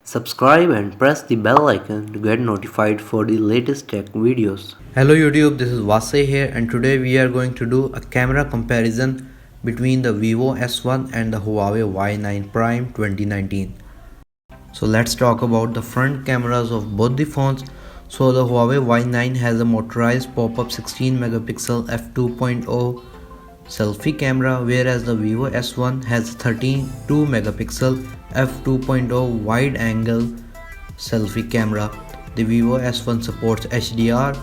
Subscribe and press the bell icon to get notified for the latest tech videos. Hello YouTube, this is Wasay here, and today we are going to do a camera comparison between the Vivo S1 and the Huawei Y9 Prime 2019. So let's talk about the front cameras of both the phones. So the Huawei Y9 has a motorized pop-up 16 megapixel f2.0 selfie camera, whereas the Vivo S1 has 32 megapixel f2.0 wide angle selfie camera. The Vivo S1 supports HDR.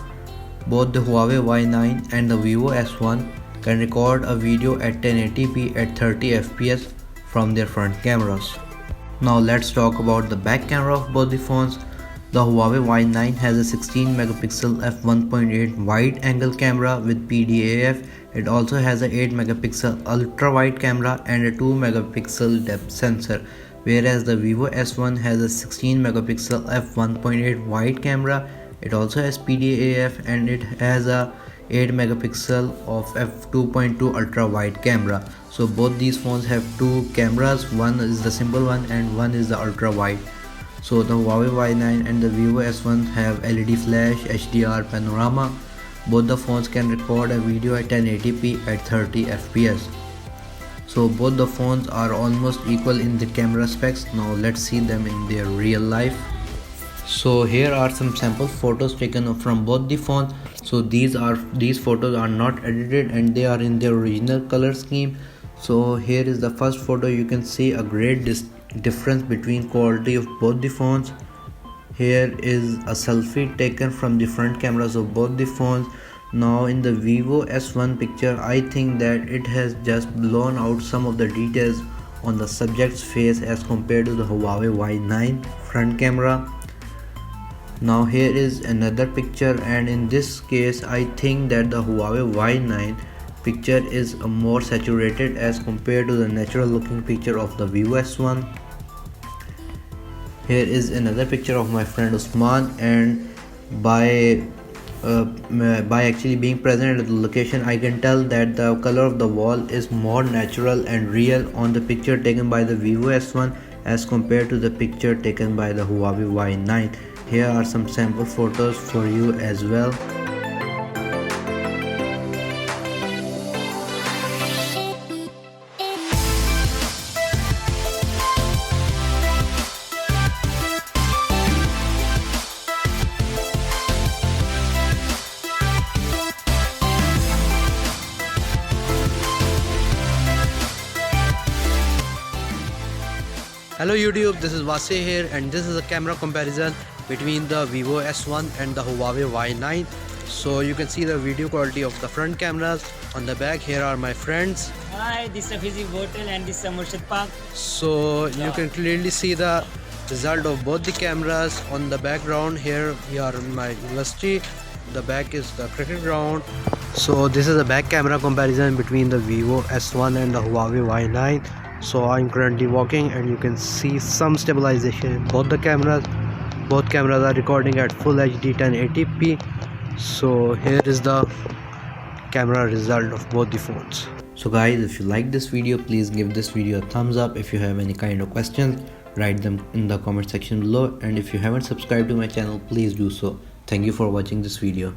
Both the Huawei Y9 and the Vivo S1 can record a video at 1080p at 30 fps from their front cameras. Now let's talk about the back camera of both the phones. The Huawei Y9 has a 16 megapixel f1.8 wide angle camera with PDAF. It also has a 8 megapixel ultra wide camera and a 2 megapixel depth sensor, whereas the Vivo S1 has a 16 megapixel f1.8 wide camera. It also has PDAF and it has a 8 megapixel of f2.2 ultra wide camera. So both these phones have two cameras, one is the simple one and one is the ultra wide. So the Huawei Y9 and the Vivo S1 have LED flash, HDR, panorama. Both the phones can record a video at 1080p at 30 fps. So both the phones are almost equal in the camera specs. Now let's see them in their real life. So here are some sample photos taken from both the phones. So these photos are not edited and they are in their original color scheme. So here is the first photo. You can see a great difference between quality of both the phones. Here is a selfie taken from the front cameras of both the phones. Now in the Vivo S1 picture, I think that it has just blown out some of the details on the subject's face as compared to the Huawei Y9 front camera. Now here is another picture, and in this case I think that the Huawei Y9 picture is more saturated as compared to the natural looking picture of the Vivo S1. Here is another picture of my friend Usman, and by actually being present at the location, I can tell that the color of the wall is more natural and real on the picture taken by the Vivo S1 as compared to the picture taken by the Huawei Y9. Here are some sample photos for you as well. Hello YouTube, this is Wasay here, and this is a camera comparison between the Vivo S1 and the Huawei Y9. So you can see the video quality of the front cameras. On the back, here are my friends. Hi, this is Fizi Hotel and this is Murshid Park. So you can clearly see the result of both the cameras. On the background, here we are in my university. The back is the cricket ground. So this is a back camera comparison between the Vivo S1 and the Huawei Y9. So I'm currently walking and you can see some stabilization in both the cameras. Both cameras are recording at full HD 1080p. So here is the camera result of both the phones. So guys, if you like this video, please give this video a thumbs up. If you have any kind of questions, write them in the comment section below, and if you haven't subscribed to my channel, please do so. Thank you for watching this video.